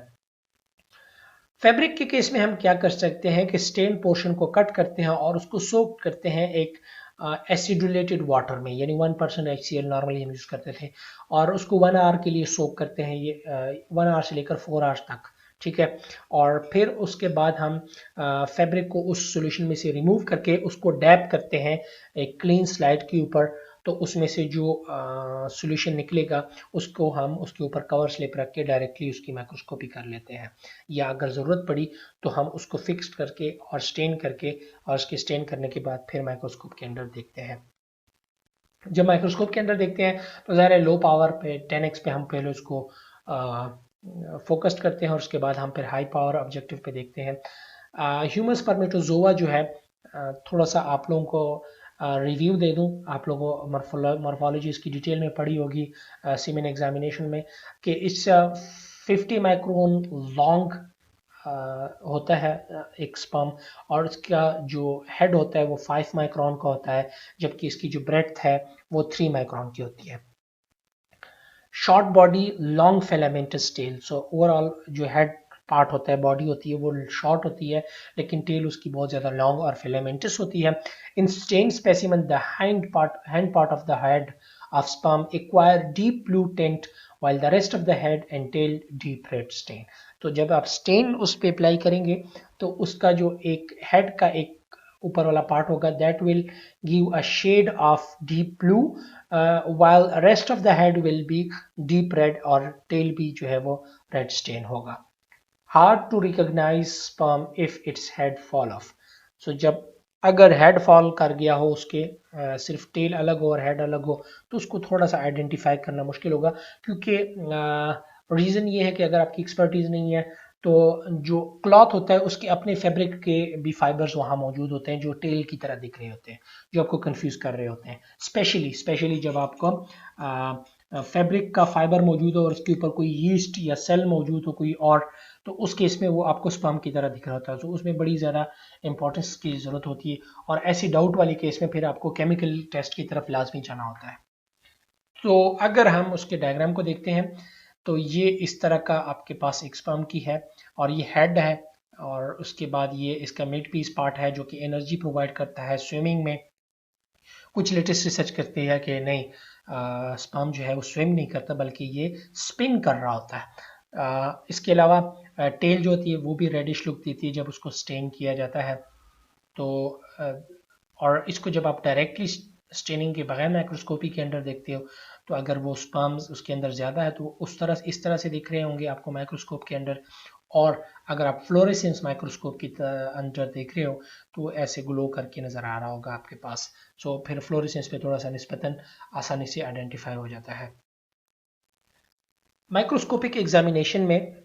फैब्रिक के केस में हम क्या कर सकते हैं कि स्टेन पोर्शन को कट करते हैं और उसको सोक करते हैं एक एसिडुलेटेड वाटर में, यानी 1% HCl नॉर्मली हम यूज करते थे, और उसको 1 आवर के लिए सोक करते हैं, ये 1 आवर से लेकर 4 आवर्स तक, ठीक है। और फिर उसके बाद हम फैब्रिक को उस सॉल्यूशन में से रिमूव करके उसको डैप करते हैं एक क्लीन स्लाइड के ऊपर, तो उसमें से जो सॉल्यूशन निकलेगा उसको हम उसके ऊपर कवर स्लिप रख के डायरेक्टली उसकी माइक्रोस्कोपी कर लेते हैं, या अगर ज़रूरत पड़ी तो हम उसको फिक्स करके और स्टेन करके, और उसके स्टेन करने के बाद फिर माइक्रोस्कोप के अंदर देखते हैं। जब माइक्रोस्कोप के अंदर देखते हैं तो ज़ाहिर है लो पावर पे 10x पे हम पहले उसको फोकस्ड करते हैं, और उसके बाद हम फिर हाई पावर ऑब्जेक्टिव पे देखते हैं। ह्यूमन स्पर्मेटोजोआ जो है, थोड़ा सा आप लोगों को रिव्यू दे दूं, आप लोगों को मॉर्फोलॉजी इसकी डिटेल में पढ़ी होगी सीमेन एग्जामिनेशन में, कि इस 50 माइक्रोन लॉन्ग होता है एक स्पर्म, और इसका जो हेड होता है वो 5 माइक्रोन का होता है, जबकि इसकी जो ब्रेड्थ है वो 3 माइक्रोन की होती है। Short body, long filamentous tail, so overall जो हेड पार्ट होता है, बॉडी होती है, वो शॉर्ट होती है, लेकिन टेल उसकी बहुत ज़्यादा लॉन्ग और फिलामेंटस होती है। In stain specimen the hand part of the head of sperm acquire deep blue tint while the rest of the head and tail deep red stain। तो जब आप स्टेन उस पे अप्लाई करेंगे तो उसका जो एक हेड का एक ऊपर वाला पार्ट होगा that will give a shade of deep blue, while rest of the head will be deep red, और tail भी जो है वो red stain होगा। hard to recognize sperm if its head fall off। so जब अगर head fall कर गया हो उसके, सिर्फ टेल अलग हो और हेड अलग हो, तो उसको थोड़ा सा आइडेंटिफाई करना मुश्किल होगा, क्योंकि रीज़न ये है कि अगर आपकी एक्सपर्टीज नहीं है तो जो क्लॉथ होता है उसके अपने फैब्रिक के भी फाइबर्स वहाँ मौजूद होते हैं जो टेल की तरह दिख रहे होते हैं, जो आपको कंफ्यूज कर रहे होते हैं। स्पेशली जब आपको फैब्रिक का फाइबर मौजूद हो और उसके ऊपर कोई यीस्ट या सेल मौजूद हो कोई और, तो उस केस में वो आपको स्पर्म की तरह दिख रहा होता है, तो उसमें बड़ी ज़्यादा इंपॉर्टेंस की ज़रूरत होती है। और ऐसी डाउट वाली केस में फिर आपको केमिकल टेस्ट की तरफ लाजमी जाना होता है। तो अगर हम उसके डायग्राम को देखते हैं तो ये इस तरह का आपके पास एक स्पर्म की है और ये हेड है, और उसके बाद ये इसका मिड पीस पार्ट है जो कि एनर्जी प्रोवाइड करता है स्विमिंग में। कुछ लेटेस्ट रिसर्च करती है कि नहीं, स्पर्म जो है वो स्विम नहीं करता बल्कि ये स्पिन कर रहा होता है। इसके अलावा टेल जो होती है वो भी रेडिश लुक देती है जब उसको स्टेन किया जाता है। तो और इसको जब आप डायरेक्टली स्टेनिंग के बगैर माइक्रोस्कोपी के अंदर देखते हो, तो अगर वो स्पर्म्स उसके अंदर ज़्यादा है तो उस तरह इस तरह से दिख रहे होंगे आपको माइक्रोस्कोप के अंदर। और अगर आप फ्लोरेसेंस माइक्रोस्कोप के अंदर देख रहे हो तो ऐसे ग्लो करके नज़र आ रहा होगा आपके पास। सो फिर फ्लोरेसेंस पे थोड़ा सा निस्बतन आसानी से आइडेंटिफाई हो जाता है। माइक्रोस्कोपिक एग्जामिनेशन में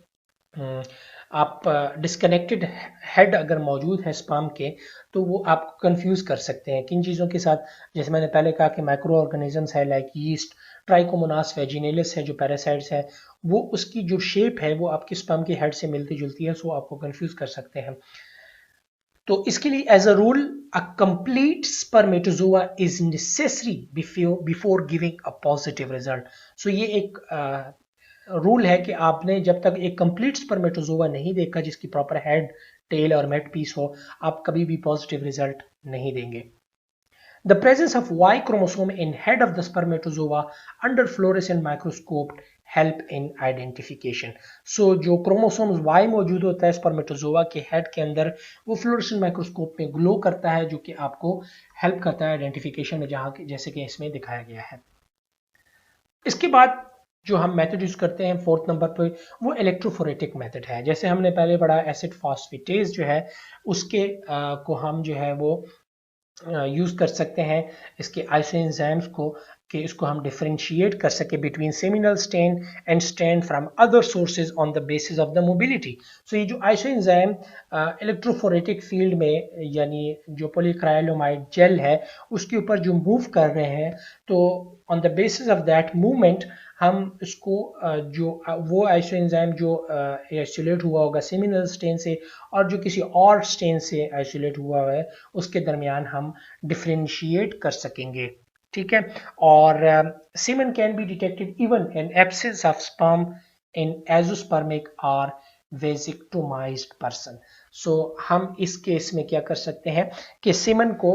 आप डिस्कनेक्टेड हेड अगर मौजूद है स्पर्म के, तो वो आप कंफ्यूज कर सकते हैं किन चीज़ों के साथ। जैसे मैंने पहले कहा कि माइक्रो ऑर्गेनिजम्स है लाइक यीस्ट, ट्राइकोमोनास वेजिनेलिस है जो पैरासाइट्स है, वो उसकी जो शेप है वो आपके स्पर्म के हेड से मिलती जुलती है, सो आपको कंफ्यूज कर सकते हैं। तो इसके लिए as a rule a complete spermatozoa is necessary before giving a positive result. So ये एक रूल है कि आपने जब तक एक कंप्लीट स्पर्मेटोजोआ नहीं देखा जिसकी प्रॉपर हेड, टेल और मेट पीस हो, आप कभी भी पॉजिटिव रिजल्ट नहीं देंगे। The presence of Y chromosome in head of the spermatozoa under fluorescent microscope help in identification. So जो क्रोमोसोम्स Y मौजूद होता है स्पर्मेटोजोआ के हेड के अंदर, वो फ्लोरेसेंट माइक्रोस्कोप में ग्लो करता है जो कि आपको हेल्प करता है आइडेंटिफिकेशन में, जहाँ जैसे कि इसमें दिखाया गया है। इसके बाद जो हम मेथड यूज करते हैं फोर्थ नंबर पे, वो इलेक्ट्रोफोरेटिक मेथड है। जैसे हमने पहले पढ़ा एसिड फॉस्फेटेज जो है उसके को हम जो है वो यूज़ कर सकते हैं इसके आइसोएंजाइम्स को, कि इसको हम डिफरेंशिएट कर सके between seminal stain and stain from other sources on the basis of the mobility. So ये जो आइसोएंजाइम इलेक्ट्रोफोरेटिक फील्ड में, यानी जो पॉलीक्राइलोमाइड जेल है उसके ऊपर जो मूव कर रहे हैं, तो on the basis of that movement हम इसको जो वो आइसोएंजाइम जो आइसोलेट हुआ होगा सेमिनल स्टेन से और जो किसी और स्टेन से आइसोलेट हुआ है उसके दरमियान हम डिफरेंशिएट कर सकेंगे। ठीक है। और semen can be detected even in absence of sperm in azoospermic और वेसिक्टोमाइज्ड पर्सन। सो हम इस केस में क्या कर सकते हैं कि सेमन को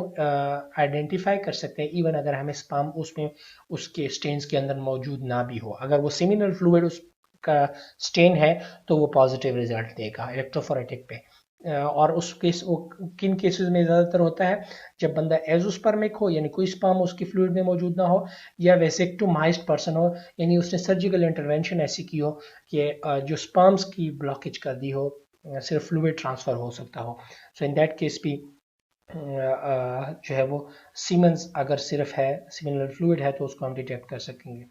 आइडेंटिफाई कर सकते हैं इवन अगर हमें स्पर्म उसमें उसके स्टेन्स के अंदर मौजूद ना भी हो। अगर वो सेमिनल फ्लूइड उसका स्टेन है तो वो पॉजिटिव रिजल्ट देगा इलेक्ट्रोफोरेटिक पे। और उस केस वो किन केसेस में ज़्यादातर होता है, जब बंदा एजोस्पर्मिक हो यानी कोई स्पर्म उसकी फ्लूइड में मौजूद ना हो, या वेसेक्टोमाइज्ड पर्सन हो यानी उसने सर्जिकल इंटरवेंशन ऐसी की हो कि जो स्पर्म्स की ब्लॉकेज कर दी हो, सिर्फ फ्लूइड ट्रांसफर हो सकता हो। सो इन दैट केस भी जो है वो सीमेंस अगर सिर्फ है सिमिलर फ्लूइड है तो उसको हम डिटेक्ट कर सकेंगे।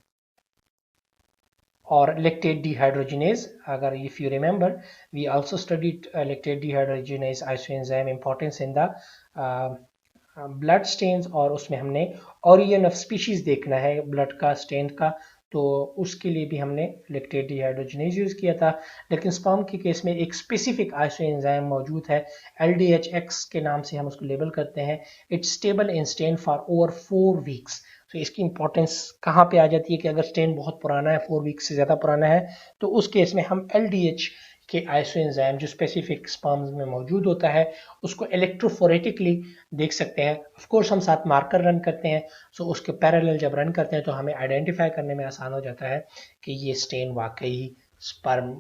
और lactate dehydrogenase, अगर if you remember we also studied lactate dehydrogenase isoenzyme importance in the blood stains, और उसमें हमने ऑरिजिन ऑफ स्पीशीज देखना है ब्लड का स्टेन का, तो उसके लिए भी हमने लैक्टेट डिहाइड्रोजनेज यूज़ किया था। लेकिन स्पर्म के केस में एक स्पेसिफिक आइसोएंजाइम मौजूद है, LDHX के नाम से हम उसको लेबल करते हैं। It's stable in stand for over 4 weeks. तो इसकी इंपॉर्टेंस कहाँ पे आ जाती है कि अगर स्टेन बहुत पुराना है, 4 वीक से ज़्यादा पुराना है, तो उस केस में हम LDH के आइसोएंजाइम जो स्पेसिफिक स्पर्म्स में मौजूद होता है उसको इलेक्ट्रोफोरेटिकली देख सकते हैं। ऑफ कोर्स हम साथ मार्कर रन करते हैं, सो उसके पैरेलल जब रन करते हैं तो हमें आइडेंटिफाई करने में आसान हो जाता है कि ये स्टेन वाकई स्पर्म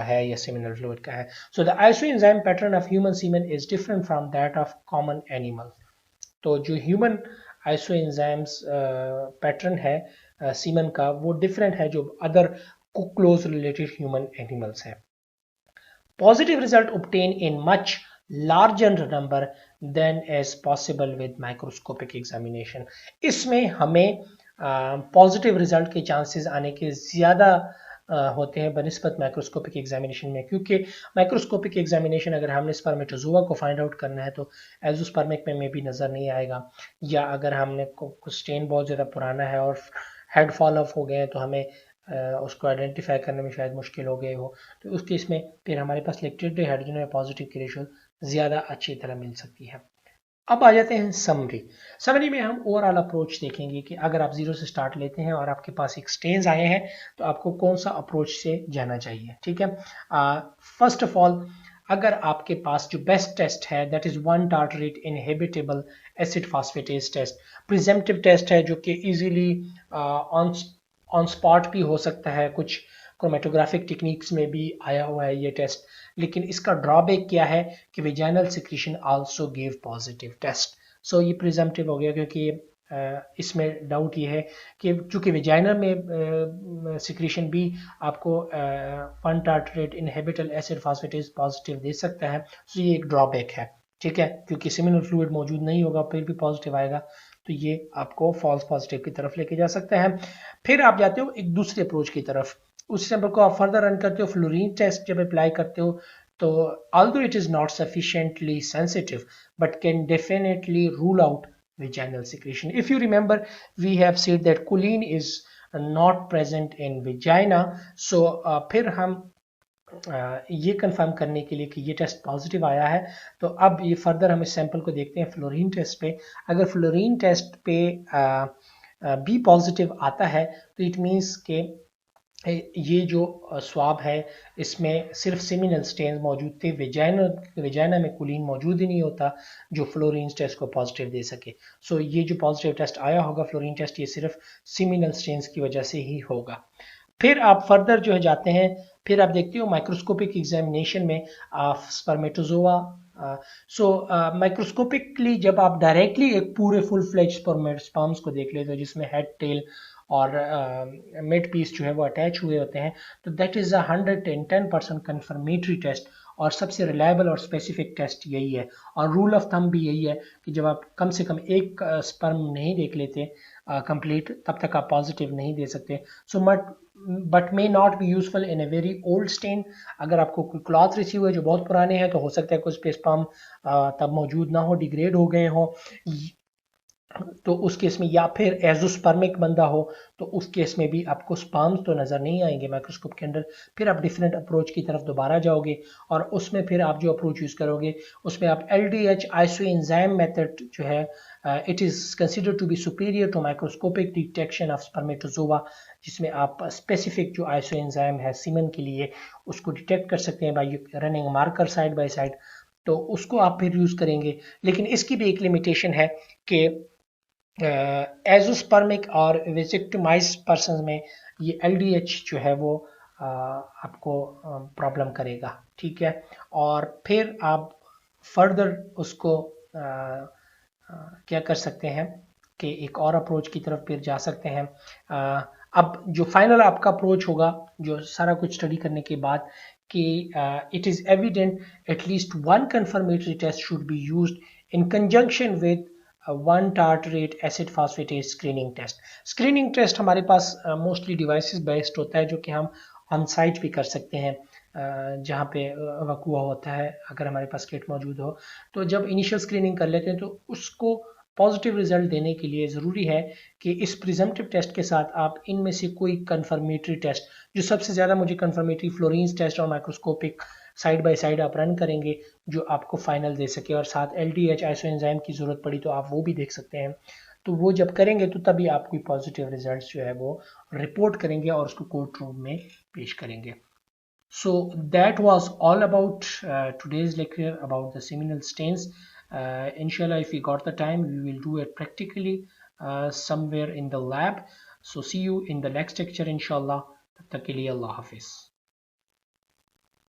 है या सेमिनल फ्लूइड का है। So the isoenzyme pattern of human semen is different from that of common animal. तो जो ह्यूमन आइसोएंजाइम्स पैटर्न है सीमन का वो डिफरेंट है जो other close related human animals है। Positive result obtained in much larger number than is possible with microscopic examination. इसमें हमें पॉजिटिव रिजल्ट के चांसेस आने के ज़्यादा होते हैं बनिस्बत माइक्रोस्कोपिक एग्जामिनेशन में, क्योंकि माइक्रोस्कोपिक एग्जामिनेशन अगर हमने स्पर्मेटोजोआ को फाइंड आउट करना है तो एजोस्पर्मिक में भी नज़र नहीं आएगा, या अगर हमने कुछ स्टेन बहुत ज़्यादा पुराना है और हेड फॉल ऑफ हो गए हैं तो हमें उसको आइडेंटिफाई करने में शायद मुश्किल हो गए हो, तो उस केस में फिर हमारे पास लिक्विड हाइड्रोजन या पॉजिटिव की रेशो ज़्यादा अच्छी तरह मिल सकती है। अब आ जाते हैं समरी में हम ओवरऑल अप्रोच देखेंगे कि अगर आप जीरो से स्टार्ट लेते हैं और आपके पास एक स्टेन्स आए हैं तो आपको कौन सा अप्रोच से जाना चाहिए। ठीक है, फर्स्ट ऑफ ऑल अगर आपके पास जो बेस्ट टेस्ट है that is one tartrate inhibitable acid phosphatase test, presumptive test है जो कि इजीली ऑन स्पॉट भी हो सकता है, कुछ क्रोमेटोग्राफिक टेक्निक्स में भी आया हुआ है ये टेस्ट, लेकिन इसका ड्रॉबैक क्या है कि vaginal secretion also give positive test. So ये प्रिजम्पटिव हो गया, क्योंकि इसमें डाउट ये है कि चूंकि वेजाइनल में सिक्रीशन भी आपको one tartrate inhibitable acid phosphatase positive दे सकता है, सो ये एक ड्रॉबैक है। ठीक है, क्योंकि सेमिनल फ्लूइड मौजूद नहीं होगा फिर भी पॉजिटिव आएगा, तो ये आपको फॉल्स पॉजिटिव की तरफ लेके जा सकता है। फिर आप जाते हो एक दूसरे अप्रोच की तरफ, उस सैंपल को आप फर्दर रन करते हो, फ्लोरीन टेस्ट जब अप्लाई करते हो तो although it is not sufficiently sensitive but can definitely rule out vaginal secretion. If you remember, we have said that choline is not present in vagina, so फिर हम ये confirm करने के लिए कि ये टेस्ट पॉजिटिव आया है तो अब ये फर्दर हम इस सैंपल को देखते हैं फ्लोरीन टेस्ट पे। अगर फ्लोरीन टेस्ट पे बी पॉजिटिव आता है तो इट मीन्स के ये जो स्वाब है इसमें सिर्फ सेमिनल स्टेन्स मौजूद थे, वेजाइना में कोलिन मौजूद ही नहीं होता जो फ्लोरीन टेस्ट को पॉजिटिव दे सके। सो ये जो पॉजिटिव टेस्ट आया होगा फ्लोरीन टेस्ट, ये सिर्फ सेमिनल स्टेन्स की वजह से ही होगा। फिर आप फर्दर जो है जाते हैं, फिर आप देखते हो माइक्रोस्कोपिक एग्जामिनेशन में स्पर्मेटोजोआ। सो माइक्रोस्कोपिकली जब आप डायरेक्टली एक पूरे फुल फ्लेज स्पर्म्स को देख लेते हो जिसमें हेड टेल और मिड पीस जो है वो अटैच हुए होते हैं, तो दैट इज़ 110% कंफर्मेटरी टेस्ट और सबसे रिलायबल और स्पेसिफिक टेस्ट यही है। और रूल ऑफ थंब भी यही है कि जब आप कम से कम एक स्पर्म नहीं देख लेते कंप्लीट तब तक आप पॉजिटिव नहीं दे सकते। So but may not be useful in a very old stain. अगर आपको कोई क्लॉथ रिसीव हुए जो बहुत पुराने हैं तो हो सकता है कुछ पे स्पर्म तब मौजूद ना हो, डिग्रेड हो गए हों, तो उस केस में, या फिर एजोस्पर्मिक बंदा हो तो उस केस में भी आपको स्पर्म्स तो नज़र नहीं आएंगे माइक्रोस्कोप के अंदर। फिर आप डिफरेंट अप्रोच की तरफ दोबारा जाओगे और उसमें फिर आप जो अप्रोच यूज़ करोगे उसमें आप LDH आइसोएंजाइम मेथड जो है it is considered to be superior to microscopic detection of spermatozoa, जिसमें आप स्पेसिफिक जो आइसोएंजाइम है सीमन के लिए उसको डिटेक्ट कर सकते हैं bye running marker side by side, तो उसको आप फिर यूज़ करेंगे। लेकिन इसकी भी एक लिमिटेशन है कि एजोस्पर्मिक और वेजिक्टमाइज पर्सन में ये LDH जो है वो आपको प्रॉब्लम करेगा। ठीक है, और फिर आप फर्दर उसको क्या कर सकते हैं कि एक और अप्रोच की तरफ फिर जा सकते हैं। अब जो फाइनल आपका अप्रोच होगा जो सारा कुछ स्टडी करने के बाद कि it is evident at least one confirmatory test should be used in conjunction with one tartrate acid phosphatase screening test. Screening test हमारे पास मोस्टली डिवाइसेस बेस्ड होता है जो कि हम ऑन साइट भी कर सकते हैं जहाँ पे वकूआ होता है, अगर हमारे पास किट मौजूद हो तो जब इनिशियल स्क्रीनिंग कर लेते हैं तो उसको पॉजिटिव रिजल्ट देने के लिए ज़रूरी है कि इस प्रिजम्पटिव टेस्ट के साथ आप इनमें से कोई कंफर्मेटरी टेस्ट, जो सबसे ज़्यादा मुझे कंफर्मेटरी फ्लोरीन्स टेस्ट और माइक्रोस्कोपिक साइड बाय साइड आप रन करेंगे जो आपको फाइनल दे सके, और साथ LDH आइसोएंजाइम की ज़रूरत पड़ी तो आप वो भी देख सकते हैं। तो वो जब करेंगे तो तभी आप कोई पॉजिटिव रिजल्ट जो है वो रिपोर्ट करेंगे और उसको कोर्ट रूम में पेश करेंगे। So that was all about today's lecture about the seminal stains. Inshallah, if we got the time, we will do it practically somewhere in the lab. So see you in the next lecture, inshallah. Taq ke liye Allah Hafiz.